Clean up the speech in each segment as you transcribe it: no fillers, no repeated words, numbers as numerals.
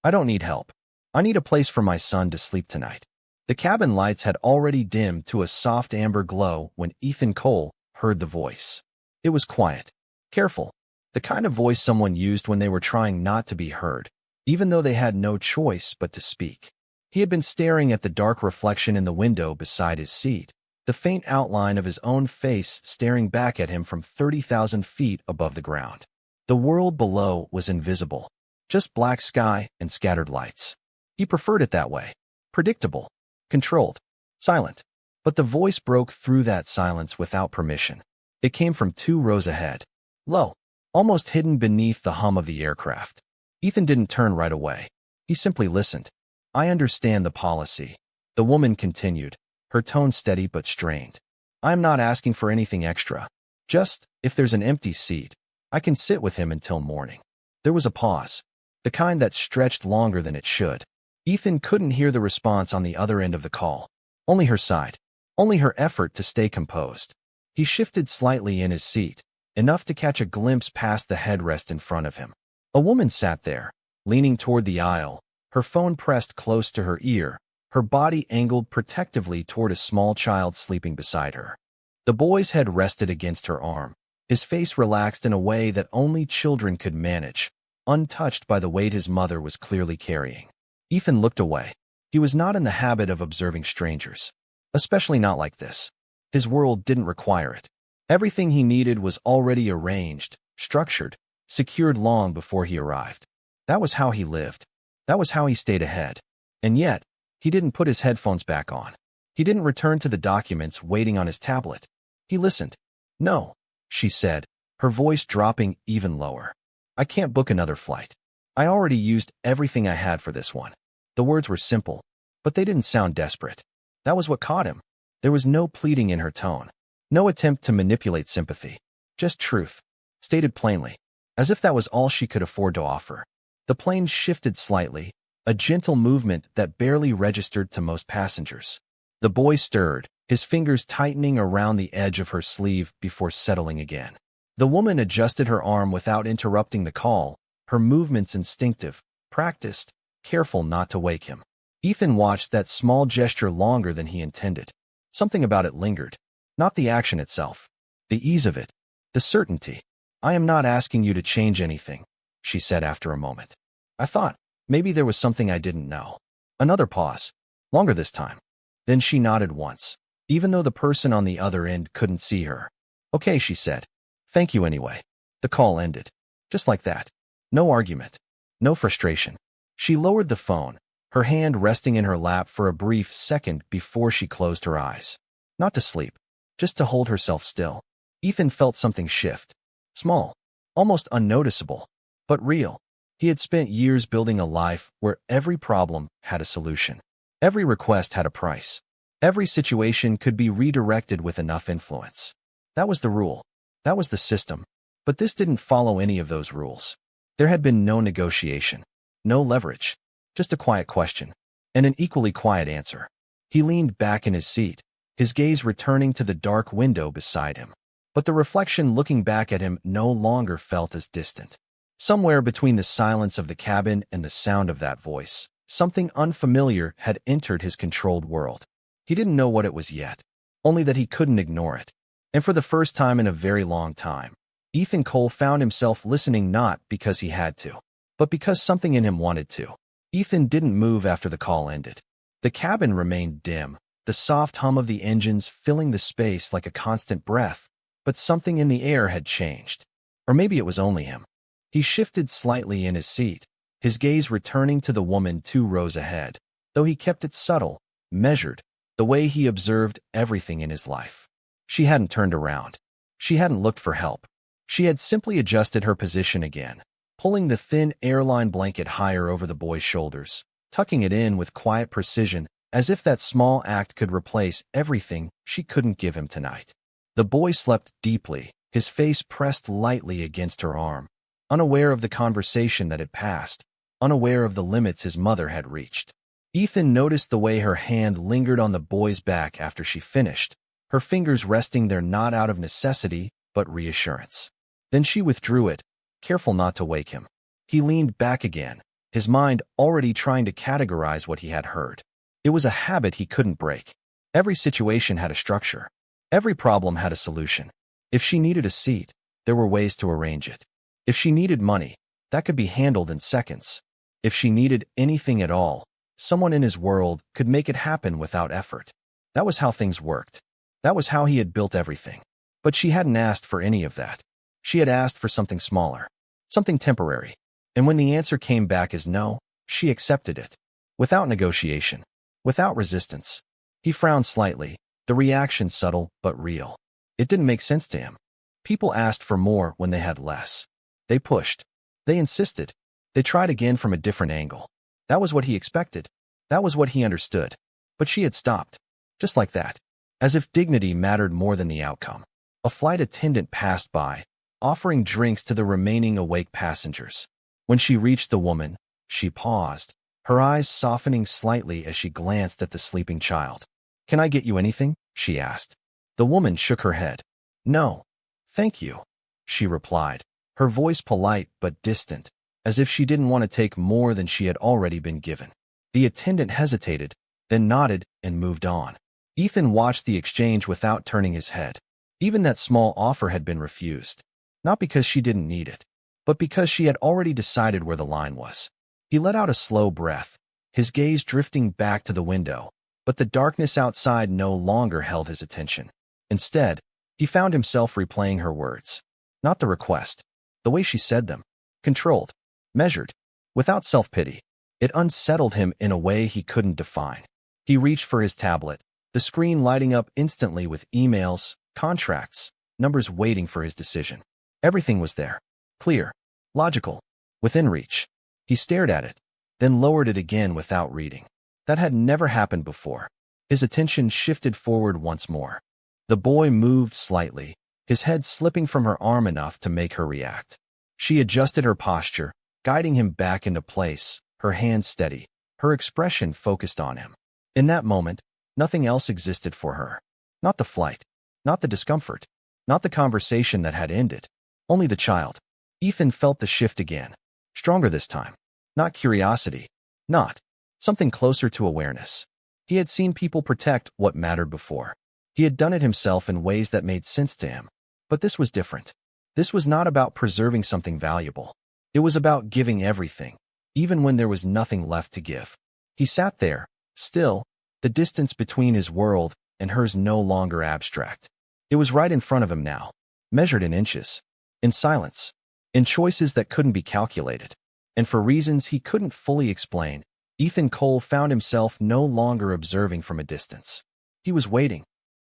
I don't need help. I need a place for my son to sleep tonight. The cabin lights had already dimmed to a soft amber glow when Ethan Cole heard the voice. It was quiet, careful, the kind of voice someone used when they were trying not to be heard, even though they had no choice but to speak. He had been staring at the dark reflection in the window beside his seat, the faint outline of his own face staring back at him from 30,000 feet above the ground. The world below was invisible, just black sky and scattered lights. He preferred it that way, predictable, controlled, silent. But the voice broke through that silence without permission. It came from 2 rows ahead, low, almost hidden beneath the hum of the aircraft. Ethan didn't turn right away. He simply listened. I understand the policy, the woman continued, her tone steady but strained. I'm not asking for anything extra. Just, if there's an empty seat, I can sit with him until morning. There was a pause, the kind that stretched longer than it should. Ethan couldn't hear the response on the other end of the call. Only her sigh, only her effort to stay composed. He shifted slightly in his seat, enough to catch a glimpse past the headrest in front of him. A woman sat there, leaning toward the aisle, her phone pressed close to her ear, her body angled protectively toward a small child sleeping beside her. The boy's head rested against her arm, his face relaxed in a way that only children could manage, untouched by the weight his mother was clearly carrying. Ethan looked away. He was not in the habit of observing strangers, especially not like this. His world didn't require it. Everything he needed was already arranged, structured, secured long before he arrived. That was how he lived. That was how he stayed ahead. And yet, he didn't put his headphones back on. He didn't return to the documents waiting on his tablet. He listened. No, she said, her voice dropping even lower. I can't book another flight. I already used everything I had for this one. The words were simple, but they didn't sound desperate. That was what caught him. There was no pleading in her tone, no attempt to manipulate sympathy, just truth, stated plainly, as if that was all she could afford to offer. The plane shifted slightly, a gentle movement that barely registered to most passengers. The boy stirred, his fingers tightening around the edge of her sleeve before settling again. The woman adjusted her arm without interrupting the call, her movements instinctive, practiced, careful not to wake him. Ethan watched that small gesture longer than he intended. Something about it lingered. Not the action itself. The ease of it. The certainty. I am not asking you to change anything, she said after a moment. I thought, maybe there was something I didn't know. Another pause. Longer this time. Then she nodded once, even though the person on the other end couldn't see her. Okay, she said. Thank you anyway. The call ended. Just like that. No argument. No frustration. She lowered the phone, her hand resting in her lap for a brief second before she closed her eyes. Not to sleep, just to hold herself still. Ethan felt something shift. Small, almost unnoticeable, but real. He had spent years building a life where every problem had a solution. Every request had a price. Every situation could be redirected with enough influence. That was the rule. That was the system. But this didn't follow any of those rules. There had been no negotiation, no leverage, just a quiet question, and an equally quiet answer. He leaned back in his seat, his gaze returning to the dark window beside him. But the reflection looking back at him no longer felt as distant. Somewhere between the silence of the cabin and the sound of that voice, something unfamiliar had entered his controlled world. He didn't know what it was yet, only that he couldn't ignore it. And for the first time in a very long time, Ethan Cole found himself listening not because he had to, but because something in him wanted to. Ethan didn't move after the call ended. The cabin remained dim, the soft hum of the engines filling the space like a constant breath, but something in the air had changed. Or maybe it was only him. He shifted slightly in his seat, his gaze returning to the woman 2 rows ahead, though he kept it subtle, measured, the way he observed everything in his life. She hadn't turned around. She hadn't looked for help. She had simply adjusted her position again, pulling the thin airline blanket higher over the boy's shoulders, tucking it in with quiet precision, as if that small act could replace everything she couldn't give him tonight. The boy slept deeply, his face pressed lightly against her arm, unaware of the conversation that had passed, unaware of the limits his mother had reached. Ethan noticed the way her hand lingered on the boy's back after she finished, her fingers resting there not out of necessity, but reassurance. Then she withdrew it, careful not to wake him. He leaned back again, his mind already trying to categorize what he had heard. It was a habit he couldn't break. Every situation had a structure. Every problem had a solution. If she needed a seat, there were ways to arrange it. If she needed money, that could be handled in seconds. If she needed anything at all, someone in his world could make it happen without effort. That was how things worked. That was how he had built everything. But she hadn't asked for any of that. She had asked for something smaller, something temporary. And when the answer came back as no, she accepted it. Without negotiation. Without resistance. He frowned slightly, the reaction subtle but real. It didn't make sense to him. People asked for more when they had less. They pushed. They insisted. They tried again from a different angle. That was what he expected. That was what he understood. But she had stopped. Just like that. As if dignity mattered more than the outcome. A flight attendant passed by, offering drinks to the remaining awake passengers. When she reached the woman, she paused, her eyes softening slightly as she glanced at the sleeping child. "Can I get you anything?" she asked. The woman shook her head. "No, thank you," she replied, her voice polite but distant, as if she didn't want to take more than she had already been given. The attendant hesitated, then nodded and moved on. Ethan watched the exchange without turning his head. Even that small offer had been refused. Not because she didn't need it, but because she had already decided where the line was. He let out a slow breath, his gaze drifting back to the window, but the darkness outside no longer held his attention. Instead, he found himself replaying her words. Not the request, the way she said them. Controlled, measured, without self-pity. It unsettled him in a way he couldn't define. He reached for his tablet, the screen lighting up instantly with emails, contracts, numbers waiting for his decision. Everything was there. Clear, logical, within reach. He stared at it, then lowered it again without reading. That had never happened before. His attention shifted forward once more. The boy moved slightly, his head slipping from her arm enough to make her react. She adjusted her posture, guiding him back into place, her hands steady, her expression focused on him. In that moment, nothing else existed for her. Not the flight, not the discomfort, not the conversation that had ended. Only the child. Ethan felt the shift again. Stronger this time. Not curiosity. Not. Something closer to awareness. He had seen people protect what mattered before. He had done it himself in ways that made sense to him. But this was different. This was not about preserving something valuable. It was about giving everything, even when there was nothing left to give. He sat there, still, the distance between his world and hers no longer abstract. It was right in front of him now, measured in inches. In silence, in choices that couldn't be calculated, and for reasons he couldn't fully explain, Ethan Cole found himself no longer observing from a distance. He was waiting.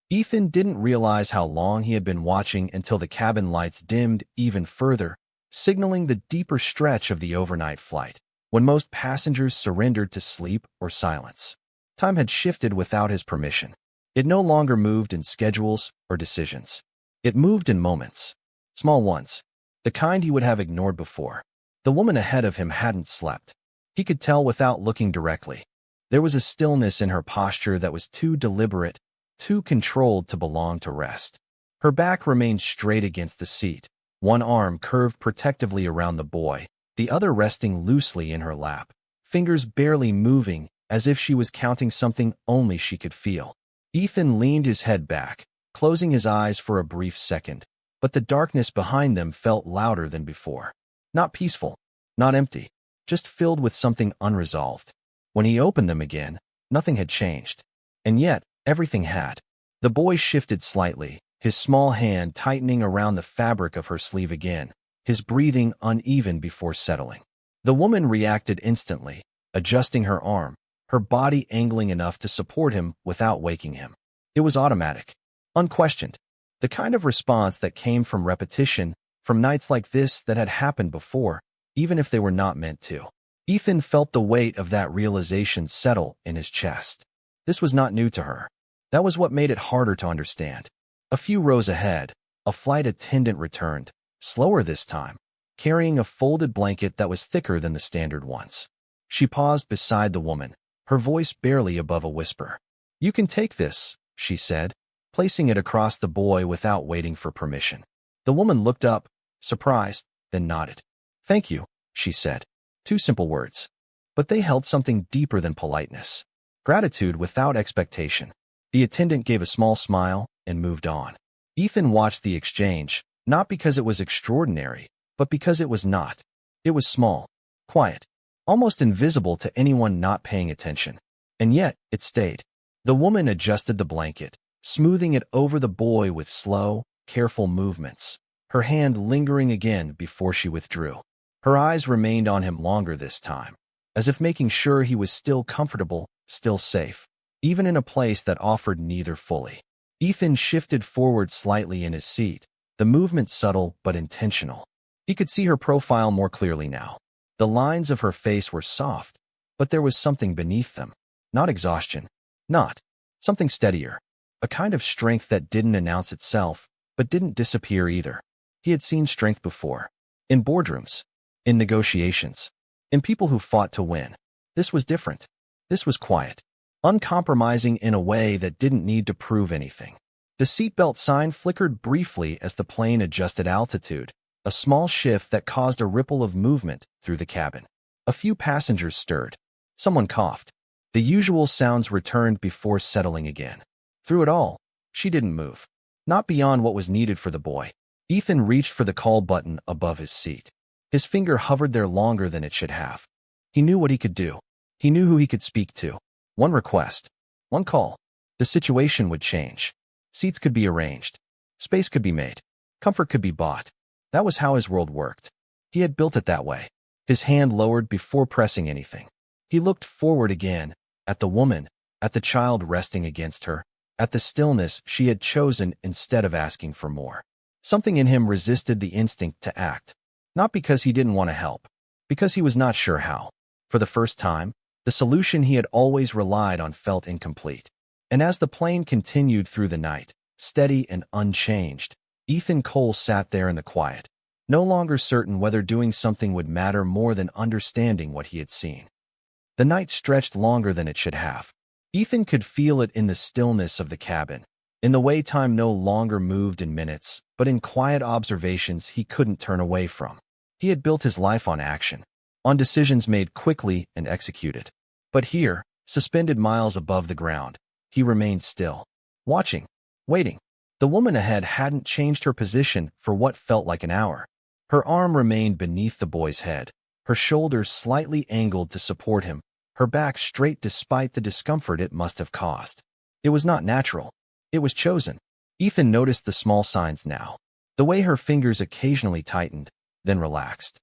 Ethan didn't realize how long he had been watching until the cabin lights dimmed even further, signaling the deeper stretch of the overnight flight, when most passengers surrendered to sleep or silence. Time had shifted without his permission. It no longer moved in schedules or decisions. It moved in moments. Small ones, the kind he would have ignored before. The woman ahead of him hadn't slept. He could tell without looking directly. There was a stillness in her posture that was too deliberate, too controlled to belong to rest. Her back remained straight against the seat, one arm curved protectively around the boy, the other resting loosely in her lap, fingers barely moving as if she was counting something only she could feel. Ethan leaned his head back, closing his eyes for a brief second. But the darkness behind them felt louder than before. Not peaceful, not empty, just filled with something unresolved. When he opened them again, nothing had changed. And yet, everything had. The boy shifted slightly, his small hand tightening around the fabric of her sleeve again, his breathing uneven before settling. The woman reacted instantly, adjusting her arm, her body angling enough to support him without waking him. It was automatic, unquestioned. The kind of response that came from repetition, from nights like this that had happened before, even if they were not meant to. Ethan felt the weight of that realization settle in his chest. This was not new to her. That was what made it harder to understand. A few rows ahead, a flight attendant returned, slower this time, carrying a folded blanket that was thicker than the standard ones. She paused beside the woman, her voice barely above a whisper. "You can take this," she said, placing it across the boy without waiting for permission. The woman looked up, surprised, then nodded. "Thank you," she said. Two simple words. but they held something deeper than politeness. Gratitude without expectation. The attendant gave a small smile and moved on. Ethan watched the exchange, not because it was extraordinary, but because it was not. It was small, quiet, almost invisible to anyone not paying attention. And yet, it stayed. The woman adjusted the blanket, smoothing it over the boy with slow, careful movements, her hand lingering again before she withdrew. Her eyes remained on him longer this time, as if making sure he was still comfortable, still safe, even in a place that offered neither fully. Ethan shifted forward slightly in his seat, the movement subtle but intentional. He could see her profile more clearly now. The lines of her face were soft, but there was something beneath them. Not exhaustion. Not. Something steadier. A kind of strength that didn't announce itself, but didn't disappear either. He had seen strength before. In boardrooms. In negotiations. In people who fought to win. This was different. This was quiet. Uncompromising in a way that didn't need to prove anything. The seatbelt sign flickered briefly as the plane adjusted altitude, a small shift that caused a ripple of movement through the cabin. A few passengers stirred. Someone coughed. The usual sounds returned before settling again. Through it all, she didn't move. Not beyond what was needed for the boy. Ethan reached for the call button above his seat. His finger hovered there longer than it should have. He knew what he could do. He knew who he could speak to. One request. One call. The situation would change. Seats could be arranged. Space could be made. Comfort could be bought. That was how his world worked. He had built it that way. His hand lowered before pressing anything. He looked forward again, at the woman, at the child resting against her, at the stillness she had chosen instead of asking for more. Something in him resisted the instinct to act. Not because he didn't want to help, because he was not sure how. For the first time, the solution he had always relied on felt incomplete. And as the plane continued through the night, steady and unchanged, Ethan Cole sat there in the quiet, no longer certain whether doing something would matter more than understanding what he had seen. The night stretched longer than it should have. Ethan could feel it in the stillness of the cabin, in the way time no longer moved in minutes, but in quiet observations he couldn't turn away from. He had built his life on action, on decisions made quickly and executed. But here, suspended miles above the ground, he remained still, watching, waiting. The woman ahead hadn't changed her position for what felt like an hour. Her arm remained beneath the boy's head, her shoulders slightly angled to support him, her back straight despite the discomfort it must have caused. It was not natural. It was chosen. Ethan noticed the small signs now. The way her fingers occasionally tightened, then relaxed.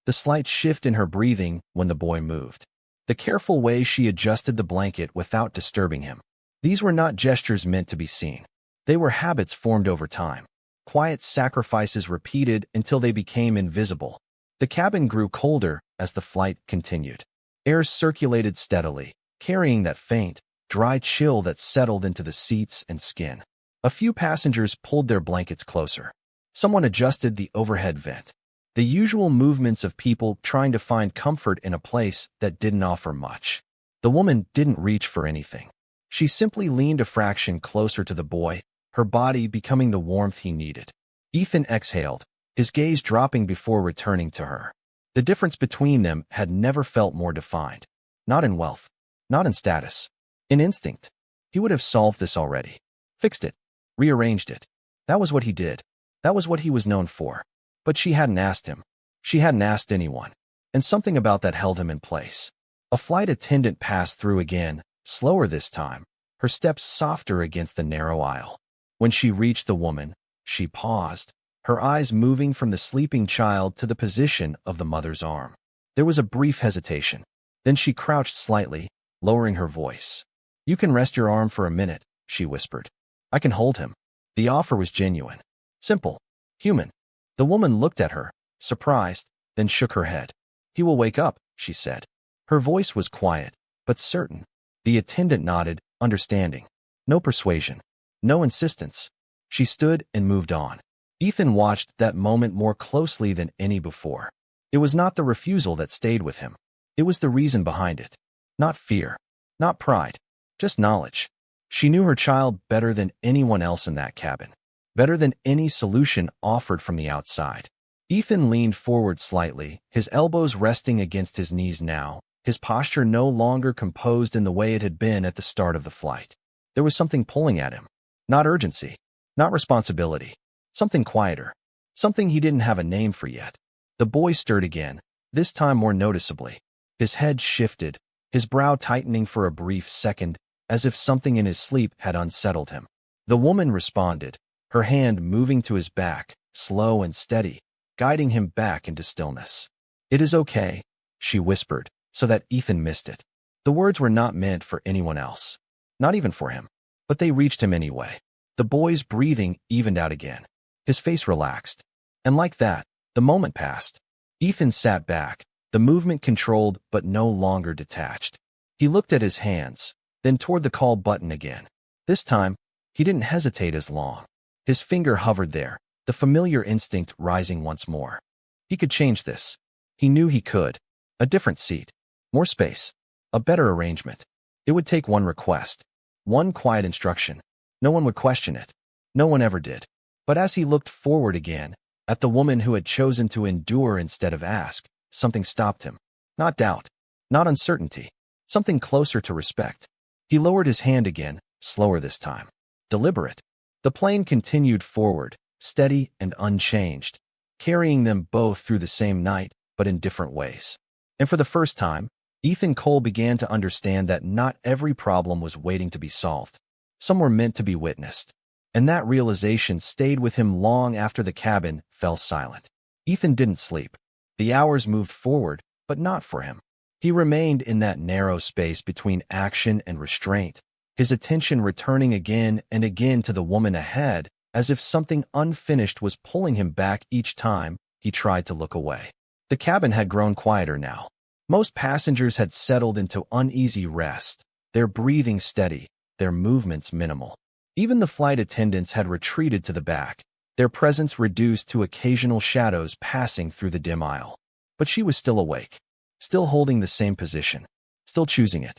The slight shift in her breathing when the boy moved. The careful way she adjusted the blanket without disturbing him. These were not gestures meant to be seen. They were habits formed over time. Quiet sacrifices repeated until they became invisible. The cabin grew colder as the flight continued. Air circulated steadily, carrying that faint, dry chill that settled into the seats and skin. A few passengers pulled their blankets closer. Someone adjusted the overhead vent. The usual movements of people trying to find comfort in a place that didn't offer much. The woman didn't reach for anything. She simply leaned a fraction closer to the boy, her body becoming the warmth he needed. Ethan exhaled, his gaze dropping before returning to her. The difference between them had never felt more defined. Not in wealth, not in status, in instinct. He would have solved this already. Fixed it, rearranged it. That was what he did. That was what he was known for. But she hadn't asked him. She hadn't asked anyone. And something about that held him in place. A flight attendant passed through again, slower this time, her steps softer against the narrow aisle. When she reached the woman, she paused, her eyes moving from the sleeping child to the position of the mother's arm. There was a brief hesitation. Then she crouched slightly, lowering her voice. "You can rest your arm for a minute," she whispered. "I can hold him." The offer was genuine. Simple. Human. The woman looked at her, surprised, then shook her head. "He will wake up," she said. Her voice was quiet, but certain. The attendant nodded, understanding. No persuasion. No insistence. She stood and moved on. Ethan watched that moment more closely than any before. It was not the refusal that stayed with him. It was the reason behind it. Not fear. Not pride. Just knowledge. She knew her child better than anyone else in that cabin. Better than any solution offered from the outside. Ethan leaned forward slightly, his elbows resting against his knees now, his posture no longer composed in the way it had been at the start of the flight. There was something pulling at him. Not urgency, not responsibility. Something quieter. Something he didn't have a name for yet. The boy stirred again, this time more noticeably. His head shifted, his brow tightening for a brief second, as if something in his sleep had unsettled him. The woman responded, her hand moving to his back, slow and steady, guiding him back into stillness. "It is okay," she whispered, so that Ethan missed it. The words were not meant for anyone else. Not even for him. But they reached him anyway. The boy's breathing evened out again. His face relaxed. And like that, the moment passed. Ethan sat back, the movement controlled but no longer detached. He looked at his hands, then toward the call button again. This time, he didn't hesitate as long. His finger hovered there, the familiar instinct rising once more. He could change this. He knew he could. A different seat. More space. A better arrangement. It would take one request. One quiet instruction. No one would question it. No one ever did. But as he looked forward again, at the woman who had chosen to endure instead of ask, something stopped him. Not doubt. Not uncertainty. Something closer to respect. He lowered his hand again, slower this time. Deliberate. The plane continued forward, steady and unchanged, carrying them both through the same night, but in different ways. And for the first time, Ethan Cole began to understand that not every problem was waiting to be solved. Some were meant to be witnessed. And that realization stayed with him long after the cabin fell silent. Ethan didn't sleep. The hours moved forward, but not for him. He remained in that narrow space between action and restraint, his attention returning again and again to the woman ahead, as if something unfinished was pulling him back each time he tried to look away. The cabin had grown quieter now. Most passengers had settled into uneasy rest, their breathing steady, their movements minimal. Even the flight attendants had retreated to the back, their presence reduced to occasional shadows passing through the dim aisle. But she was still awake, still holding the same position, still choosing it.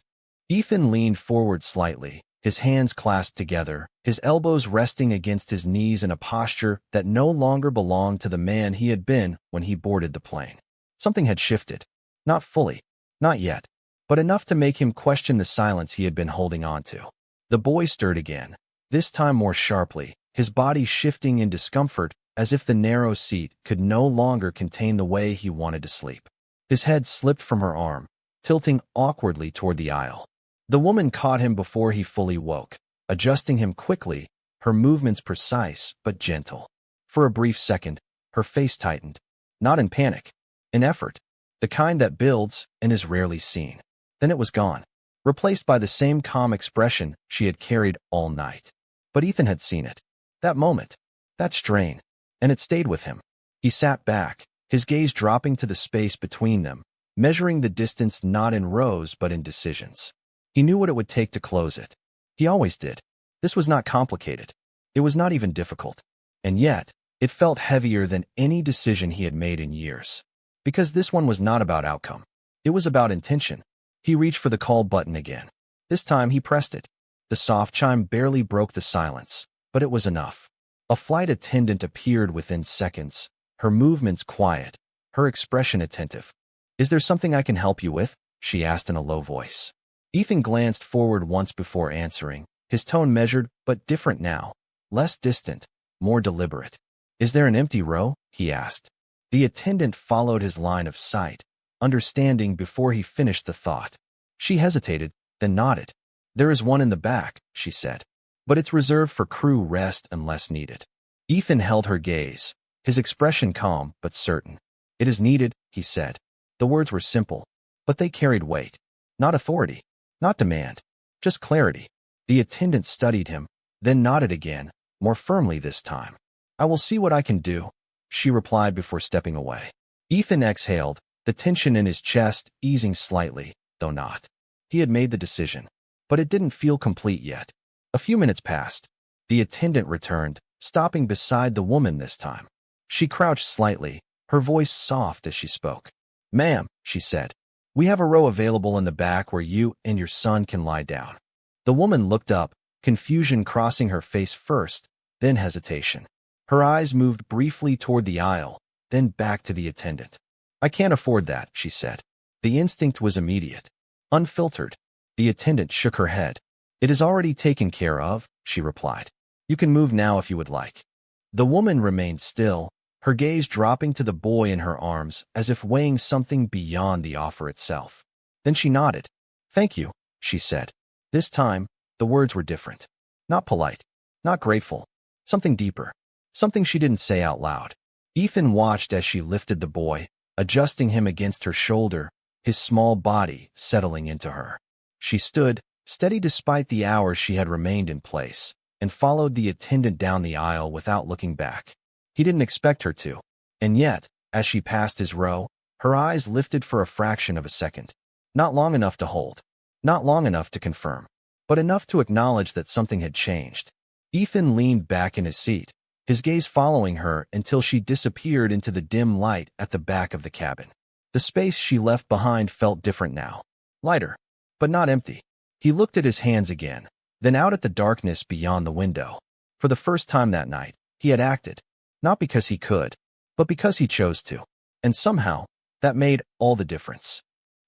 Ethan leaned forward slightly, his hands clasped together, his elbows resting against his knees in a posture that no longer belonged to the man he had been when he boarded the plane. Something had shifted. Not fully, not yet, but enough to make him question the silence he had been holding on to. The boy stirred again, this time more sharply, his body shifting in discomfort as if the narrow seat could no longer contain the way he wanted to sleep. His head slipped from her arm, tilting awkwardly toward the aisle. The woman caught him before he fully woke, adjusting him quickly, her movements precise but gentle. For a brief second, her face tightened, not in panic, in effort, the kind that builds and is rarely seen. Then it was gone, replaced by the same calm expression she had carried all night. But Ethan had seen it. That moment, that strain, and it stayed with him. He sat back, his gaze dropping to the space between them, measuring the distance not in rows but in decisions. He knew what it would take to close it. He always did. This was not complicated. It was not even difficult. And yet, it felt heavier than any decision he had made in years. Because this one was not about outcome. It was about intention. He reached for the call button again. This time he pressed it. The soft chime barely broke the silence, but it was enough. A flight attendant appeared within seconds, her movements quiet, her expression attentive. "Is there something I can help you with?" she asked in a low voice. Ethan glanced forward once before answering, his tone measured but different now, less distant, more deliberate. "Is there an empty row?" he asked. The attendant followed his line of sight, understanding before he finished the thought. She hesitated, then nodded. "There is one in the back," she said, "but it's reserved for crew rest unless needed." Ethan held her gaze, his expression calm but certain. "It is needed," he said. The words were simple, but they carried weight. Not authority, not demand, just clarity. The attendant studied him, then nodded again, more firmly this time. "I will see what I can do," she replied before stepping away. Ethan exhaled, the tension in his chest easing slightly, though not. He had made the decision, but it didn't feel complete yet. A few minutes passed. The attendant returned, stopping beside the woman this time. She crouched slightly, her voice soft as she spoke. "Ma'am," she said, "we have a row available in the back where you and your son can lie down." The woman looked up, confusion crossing her face first, then hesitation. Her eyes moved briefly toward the aisle, then back to the attendant. "I can't afford that," she said. The instinct was immediate, unfiltered. The attendant shook her head. "It is already taken care of," she replied. "You can move now if you would like." The woman remained still, her gaze dropping to the boy in her arms as if weighing something beyond the offer itself. Then she nodded. "Thank you," she said. This time, the words were different. Not polite, not grateful, something deeper, something she didn't say out loud. Ethan watched as she lifted the boy, adjusting him against her shoulder, his small body settling into her. She stood, steady despite the hours she had remained in place, and followed the attendant down the aisle without looking back. He didn't expect her to, and yet, as she passed his row, her eyes lifted for a fraction of a second. Not long enough to hold, not long enough to confirm, but enough to acknowledge that something had changed. Ethan leaned back in his seat, his gaze following her until she disappeared into the dim light at the back of the cabin. The space she left behind felt different now. Lighter, but not empty. He looked at his hands again, then out at the darkness beyond the window. For the first time that night, he had acted, not because he could, but because he chose to. And somehow, that made all the difference.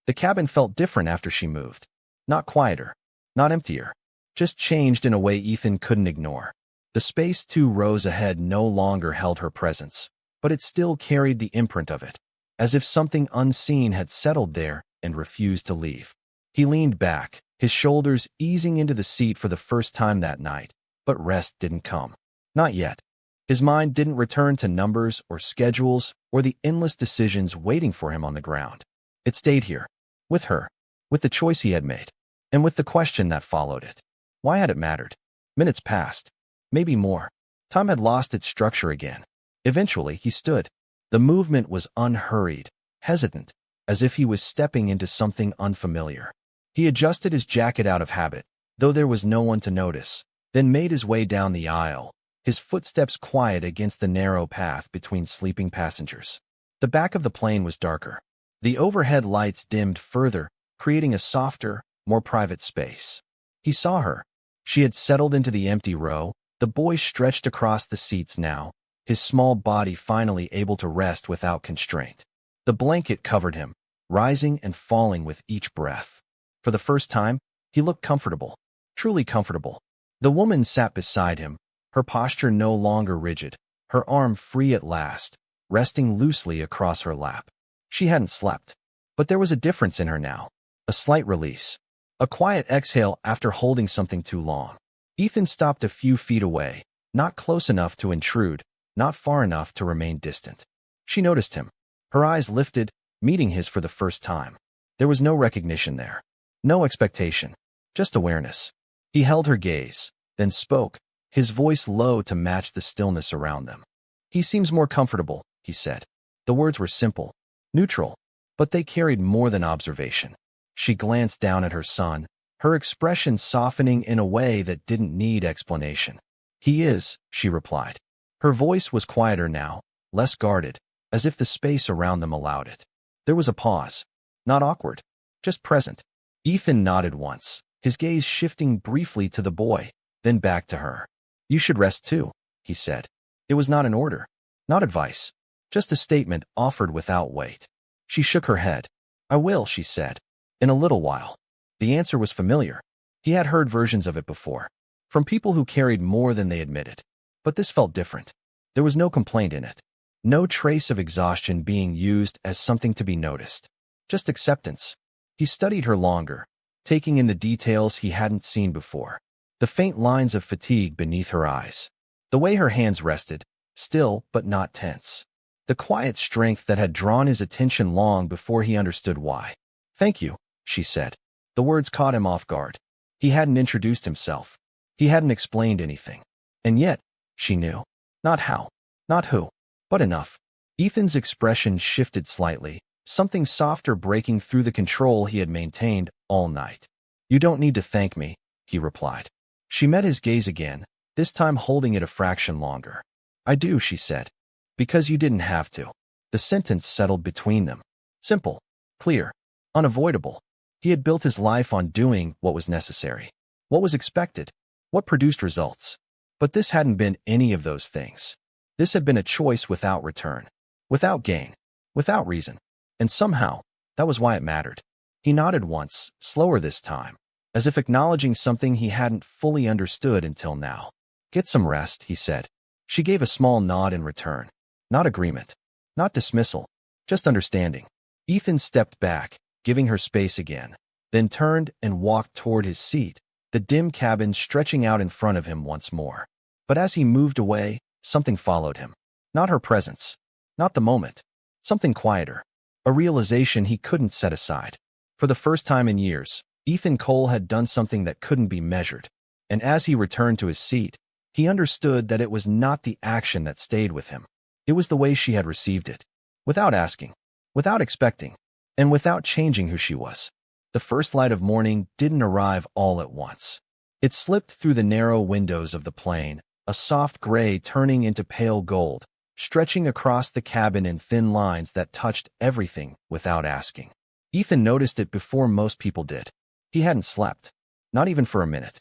The cabin felt different after she moved. Not quieter, not emptier, just changed in a way Ethan couldn't ignore. The space 2 rows ahead no longer held her presence, but it still carried the imprint of it, as if something unseen had settled there and refused to leave. He leaned back, his shoulders easing into the seat for the first time that night, but rest didn't come. Not yet. His mind didn't return to numbers or schedules or the endless decisions waiting for him on the ground. It stayed here, with her, with the choice he had made, and with the question that followed it. Why had it mattered? Minutes passed, maybe more. Time had lost its structure again. Eventually, he stood. The movement was unhurried, hesitant, as if he was stepping into something unfamiliar. He adjusted his jacket out of habit, though there was no one to notice, then made his way down the aisle, his footsteps quiet against the narrow path between sleeping passengers. The back of the plane was darker. The overhead lights dimmed further, creating a softer, more private space. He saw her. She had settled into the empty row, the boy stretched across the seats now, his small body finally able to rest without constraint. The blanket covered him, rising and falling with each breath. For the first time, he looked comfortable, truly comfortable. The woman sat beside him, her posture no longer rigid, her arm free at last, resting loosely across her lap. She hadn't slept, but there was a difference in her now, a slight release, a quiet exhale after holding something too long. Ethan stopped a few feet away, not close enough to intrude, not far enough to remain distant. She noticed him. Her eyes lifted, meeting his for the first time. There was no recognition there, no expectation, just awareness. He held her gaze, then spoke, his voice low to match the stillness around them. "He seems more comfortable," he said. The words were simple, neutral, but they carried more than observation. She glanced down at her son, her expression softening in a way that didn't need explanation. "He is," she replied. Her voice was quieter now, less guarded, as if the space around them allowed it. There was a pause, not awkward, just present. Ethan nodded once, his gaze shifting briefly to the boy, then back to her. "You should rest too," he said. It was not an order, not advice, just a statement offered without weight. She shook her head. "I will," she said. "In a little while." The answer was familiar. He had heard versions of it before, from people who carried more than they admitted. But this felt different. There was no complaint in it. No trace of exhaustion being used as something to be noticed. Just acceptance. He studied her longer, taking in the details he hadn't seen before. The faint lines of fatigue beneath her eyes. The way her hands rested, still but not tense. The quiet strength that had drawn his attention long before he understood why. "Thank you," she said. The words caught him off guard. He hadn't introduced himself. He hadn't explained anything. And yet, she knew. Not how, not who, but enough. Ethan's expression shifted slightly, something softer breaking through the control he had maintained all night. "You don't need to thank me," he replied. She met his gaze again, this time holding it a fraction longer. "I do," she said. "Because you didn't have to." The sentence settled between them. Simple, clear, unavoidable. He had built his life on doing what was necessary, what was expected, what produced results. But this hadn't been any of those things. This had been a choice without return, without gain, without reason. And somehow, That was why it mattered. He nodded once, slower this time, as if acknowledging something he hadn't fully understood until now. Get some rest, he said. She gave a small nod in return. Not agreement. Not dismissal. Just understanding. Ethan stepped back, giving her space again, then turned and walked toward his seat, the dim cabin stretching out in front of him once more. But as he moved away, something followed him. Not her presence. Not the moment. Something quieter. A realization he couldn't set aside. For the first time in years, Ethan Cole had done something that couldn't be measured. And as he returned to his seat, he understood that it was not the action that stayed with him. It was the way she had received it. Without asking. Without expecting. And without changing who she was. The first light of morning didn't arrive all at once. It slipped through the narrow windows of the plane, a soft gray turning into pale gold, stretching across the cabin in thin lines that touched everything without asking. Ethan noticed it before most people did. He hadn't slept. Not even for a minute.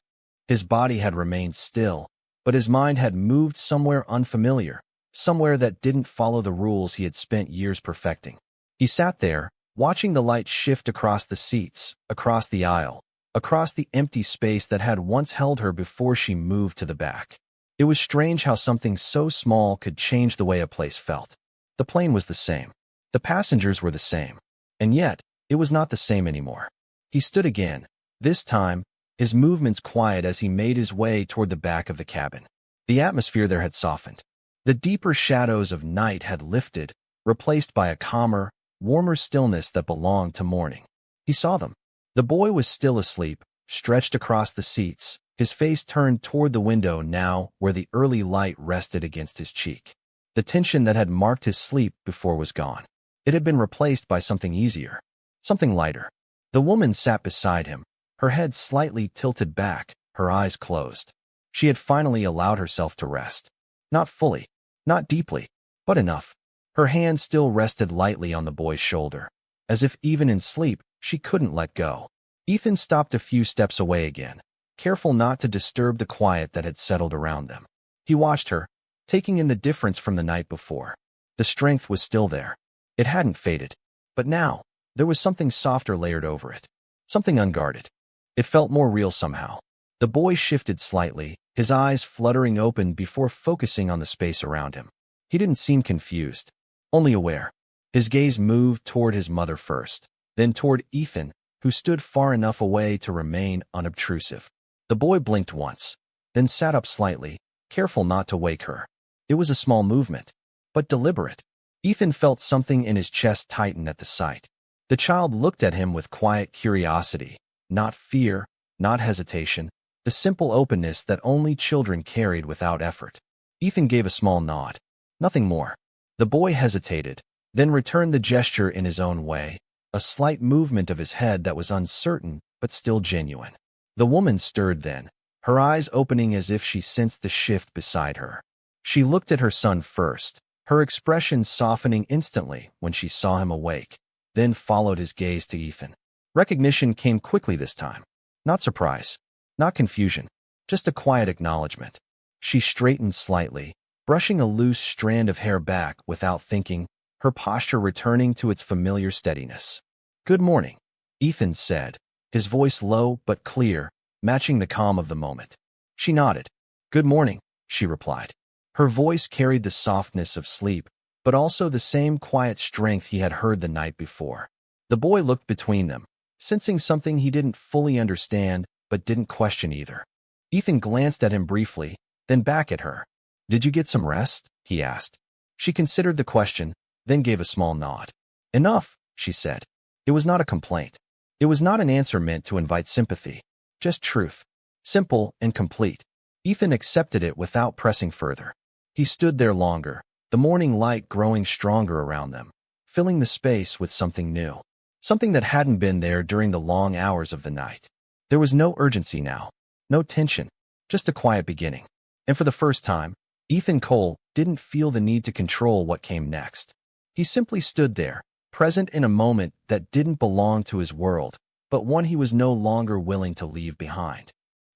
His body had remained still, but his mind had moved somewhere unfamiliar, somewhere that didn't follow the rules he had spent years perfecting. He sat there, watching the light shift across the seats, across the aisle, across the empty space that had once held her before she moved to the back. It was strange how something so small could change the way a place felt. The plane was the same. The passengers were the same. And yet, it was not the same anymore. He stood again, this time, his movements quiet as he made his way toward the back of the cabin. The atmosphere there had softened. The deeper shadows of night had lifted, replaced by a calmer, warmer stillness that belonged to morning. He saw them. The boy was still asleep, stretched across the seats, his face turned toward the window now where the early light rested against his cheek. The tension that had marked his sleep before was gone. It had been replaced by something easier, something lighter. The woman sat beside him, her head slightly tilted back, her eyes closed. She had finally allowed herself to rest. Not fully, not deeply, but enough. Her hand still rested lightly on the boy's shoulder, as if even in sleep, she couldn't let go. Ethan stopped a few steps away again, careful not to disturb the quiet that had settled around them. He watched her, taking in the difference from the night before. The strength was still there. It hadn't faded. But now, there was something softer layered over it. Something unguarded. It felt more real somehow. The boy shifted slightly, his eyes fluttering open before focusing on the space around him. He didn't seem confused, only aware. His gaze moved toward his mother first, then toward Ethan, who stood far enough away to remain unobtrusive. The boy blinked once, then sat up slightly, careful not to wake her. It was a small movement, but deliberate. Ethan felt something in his chest tighten at the sight. The child looked at him with quiet curiosity, not fear, not hesitation, the simple openness that only children carried without effort. Ethan gave a small nod. Nothing more. The boy hesitated, then returned the gesture in his own way, a slight movement of his head that was uncertain but still genuine. The woman stirred then, her eyes opening as if she sensed the shift beside her. She looked at her son first, her expression softening instantly when she saw him awake, then followed his gaze to Ethan. Recognition came quickly this time. Not surprise, not confusion, just a quiet acknowledgement. She straightened slightly, brushing a loose strand of hair back without thinking, her posture returning to its familiar steadiness. "Good morning," Ethan said, his voice low but clear, matching the calm of the moment. She nodded. "Good morning," she replied. Her voice carried the softness of sleep, but also the same quiet strength he had heard the night before. The boy looked between them, sensing something he didn't fully understand but didn't question either. Ethan glanced at him briefly, then back at her. "Did you get some rest?" he asked. She considered the question, then gave a small nod. "Enough," she said. It was not a complaint. It was not an answer meant to invite sympathy, just truth. Simple and complete. Ethan accepted it without pressing further. He stood there longer, the morning light growing stronger around them, filling the space with something new. Something that hadn't been there during the long hours of the night. There was no urgency now, no tension, just a quiet beginning. And for the first time, Ethan Cole didn't feel the need to control what came next. He simply stood there, present in a moment that didn't belong to his world, but one he was no longer willing to leave behind.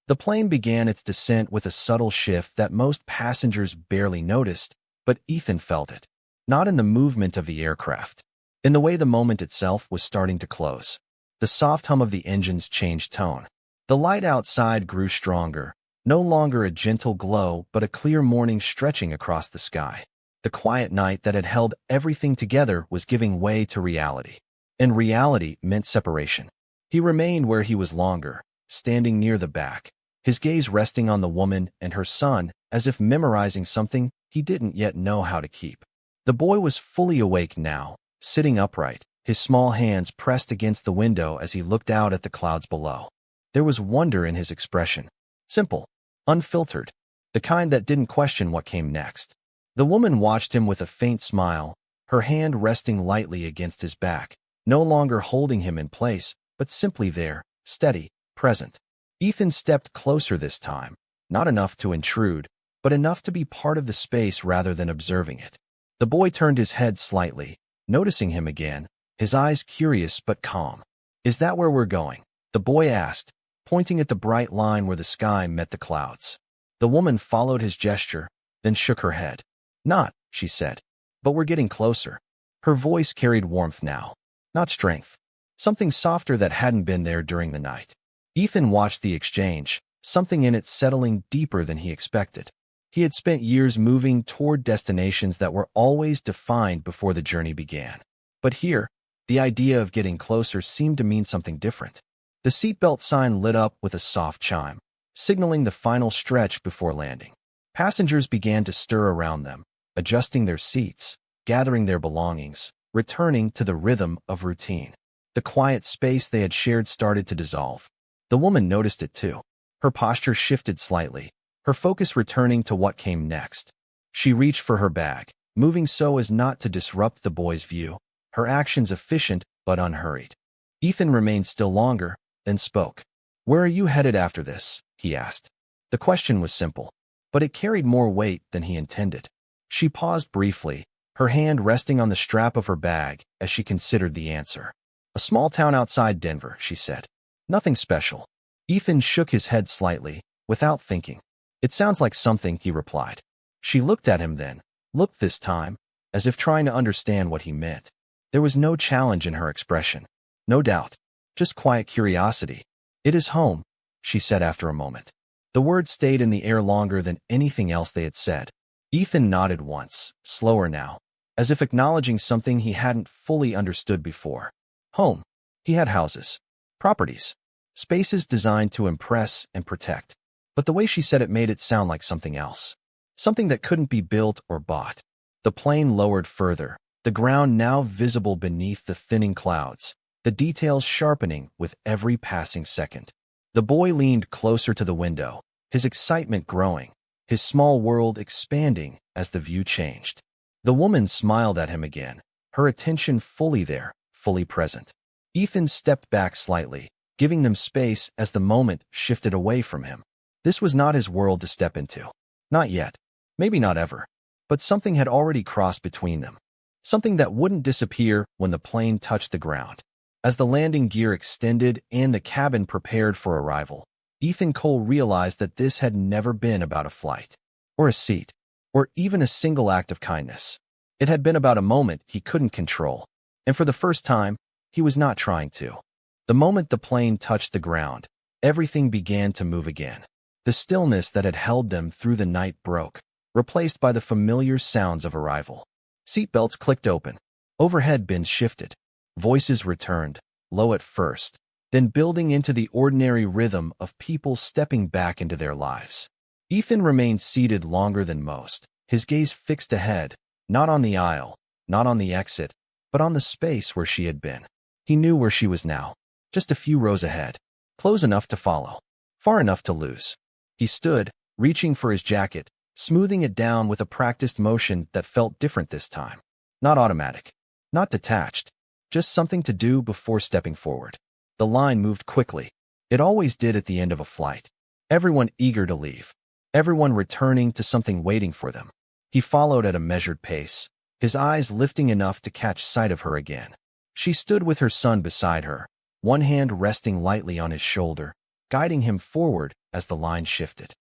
The plane began its descent with a subtle shift that most passengers barely noticed, but Ethan felt it. Not in the movement of the aircraft, in the way the moment itself was starting to close. The soft hum of the engines changed tone. The light outside grew stronger, no longer a gentle glow but a clear morning stretching across the sky. The quiet night that had held everything together was giving way to reality. And reality meant separation. He remained where he was longer, standing near the back, his gaze resting on the woman and her son as if memorizing something he didn't yet know how to keep. The boy was fully awake now, sitting upright, his small hands pressed against the window as he looked out at the clouds below. There was wonder in his expression. Simple, unfiltered, the kind that didn't question what came next. The woman watched him with a faint smile, her hand resting lightly against his back, no longer holding him in place, but simply there, steady, present. Ethan stepped closer this time, not enough to intrude, but enough to be part of the space rather than observing it. The boy turned his head slightly, noticing him again, his eyes curious but calm. "Is that where we're going?" the boy asked, pointing at the bright line where the sky met the clouds. The woman followed his gesture, then shook her head. "Not," she said, "but we're getting closer." Her voice carried warmth now, not strength, something softer that hadn't been there during the night. Ethan watched the exchange, something in it settling deeper than he expected. He had spent years moving toward destinations that were always defined before the journey began. But here, the idea of getting closer seemed to mean something different. The seatbelt sign lit up with a soft chime, signaling the final stretch before landing. Passengers began to stir around them, adjusting their seats, gathering their belongings, returning to the rhythm of routine. The quiet space they had shared started to dissolve. The woman noticed it too. Her posture shifted slightly, her focus returning to what came next. She reached for her bag, moving so as not to disrupt the boy's view, her actions efficient but unhurried. Ethan remained still longer, then spoke. "Where are you headed after this?" he asked. The question was simple, but it carried more weight than he intended. She paused briefly, her hand resting on the strap of her bag as she considered the answer. "A small town outside Denver," she said. "Nothing special." Ethan shook his head slightly, without thinking. "It sounds like something," he replied. She looked at him then, looked this time, as if trying to understand what he meant. There was no challenge in her expression, no doubt, just quiet curiosity. "It is home," she said after a moment. The word stayed in the air longer than anything else they had said. Ethan nodded once, slower now, as if acknowledging something he hadn't fully understood before. Home. He had houses, properties, spaces designed to impress and protect. But the way she said it made it sound like something else. Something that couldn't be built or bought. The plane lowered further, the ground now visible beneath the thinning clouds, the details sharpening with every passing second. The boy leaned closer to the window, his excitement growing, his small world expanding as the view changed. The woman smiled at him again, her attention fully there, fully present. Ethan stepped back slightly, giving them space as the moment shifted away from him. This was not his world to step into. Not yet. Maybe not ever. But something had already crossed between them. Something that wouldn't disappear when the plane touched the ground. As the landing gear extended and the cabin prepared for arrival, Ethan Cole realized that this had never been about a flight, or a seat, or even a single act of kindness. It had been about a moment he couldn't control, and for the first time, he was not trying to. The moment the plane touched the ground, everything began to move again. The stillness that had held them through the night broke, replaced by the familiar sounds of arrival. Seatbelts clicked open. Overhead bins shifted. Voices returned, low at first, then building into the ordinary rhythm of people stepping back into their lives. Ethan remained seated longer than most, his gaze fixed ahead, not on the aisle, not on the exit, but on the space where she had been. He knew where she was now, just a few rows ahead, close enough to follow, far enough to lose. He stood, reaching for his jacket, smoothing it down with a practiced motion that felt different this time. Not automatic, not detached, just something to do before stepping forward. The line moved quickly. It always did at the end of a flight. Everyone eager to leave. Everyone returning to something waiting for them. He followed at a measured pace, his eyes lifting enough to catch sight of her again. She stood with her son beside her, one hand resting lightly on his shoulder, guiding him forward as the line shifted.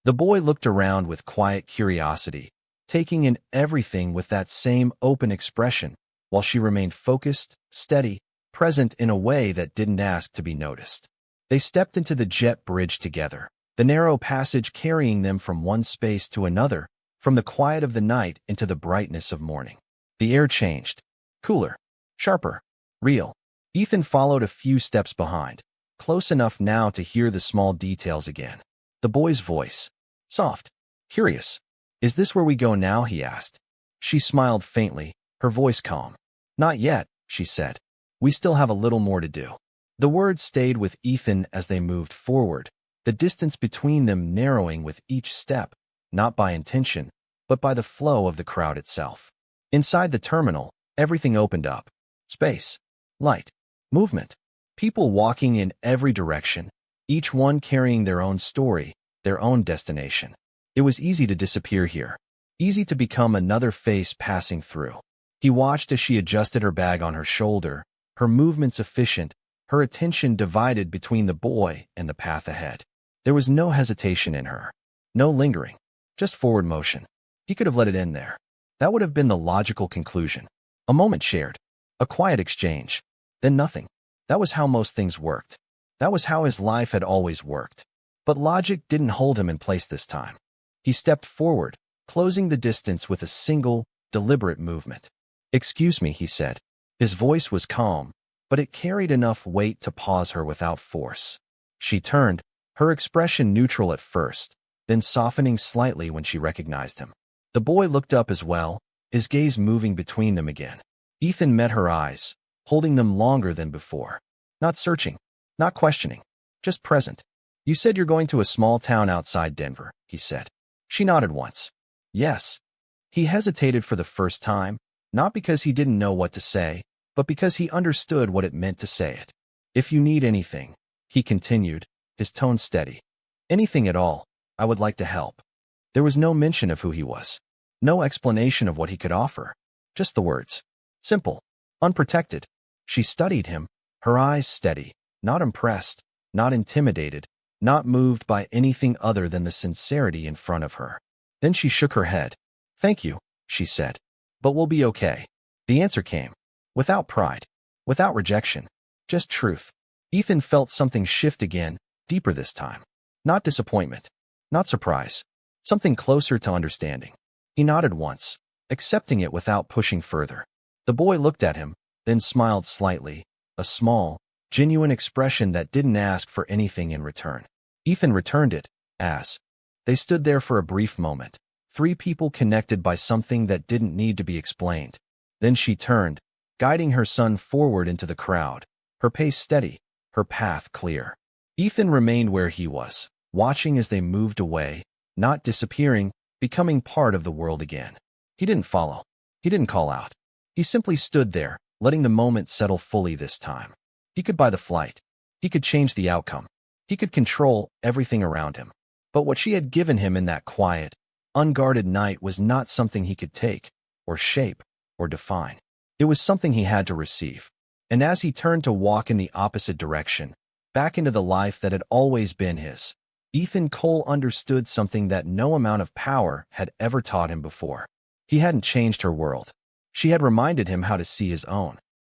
The boy looked around with quiet curiosity, taking in everything with that same open expression, while she remained focused, steady, present in a way that didn't ask to be noticed. They stepped into the jet bridge together, the narrow passage carrying them from one space to another, from the quiet of the night into the brightness of morning. The air changed. Cooler, sharper, real. Ethan followed a few steps behind, close enough now to hear the small details again. The boy's voice. Soft. Curious. Is this where we go now? He asked. She smiled faintly, her voice calm. Not yet, she said. We still have a little more to do. The words stayed with Ethan as they moved forward, the distance between them narrowing with each step, not by intention, but by the flow of the crowd itself. Inside the terminal, everything opened up. Space, light, movement, people walking in every direction, each one carrying their own story, their own destination. It was easy to disappear here, easy to become another face passing through. He watched as she adjusted her bag on her shoulder, her movements efficient, her attention divided between the boy and the path ahead. There was no hesitation in her, no lingering, just forward motion. He could have let it end there. That would have been the logical conclusion. A moment shared, a quiet exchange, then nothing. That was how most things worked. That was how his life had always worked. But logic didn't hold him in place this time. He stepped forward, closing the distance with a single, deliberate movement. Excuse me, he said. His voice was calm, but it carried enough weight to pause her without force. She turned, her expression neutral at first, then softening slightly when she recognized him. The boy looked up as well, his gaze moving between them again. Ethan met her eyes, holding them longer than before. Not searching, not questioning, just present. You said you're going to a small town outside Denver, he said. She nodded once. Yes. He hesitated for the first time, not because he didn't know what to say, but because he understood what it meant to say it. If you need anything, he continued, his tone steady. Anything at all, I would like to help. There was no mention of who he was, no explanation of what he could offer, just the words. Simple, unprotected. She studied him, her eyes steady, not impressed, not intimidated, not moved by anything other than the sincerity in front of her. Then she shook her head. Thank you, she said. But we'll be okay. The answer came. Without pride, without rejection, just truth. Ethan felt something shift again, deeper this time. Not disappointment, not surprise, something closer to understanding. He nodded once, accepting it without pushing further. The boy looked at him, then smiled slightly, a small, genuine expression that didn't ask for anything in return. Ethan returned it, as they stood there for a brief moment, three people connected by something that didn't need to be explained. Then she turned, guiding her son forward into the crowd, her pace steady, her path clear. Ethan remained where he was, watching as they moved away, not disappearing, becoming part of the world again. He didn't follow. He didn't call out. He simply stood there, letting the moment settle fully this time. He could buy the flight. He could change the outcome. He could control everything around him. But what she had given him in that quiet, unguarded night was not something he could take, or shape, or define. It was something he had to receive. And as he turned to walk in the opposite direction, back into the life that had always been his, Ethan Cole understood something that no amount of power had ever taught him before. He hadn't changed her world. She had reminded him how to see his own.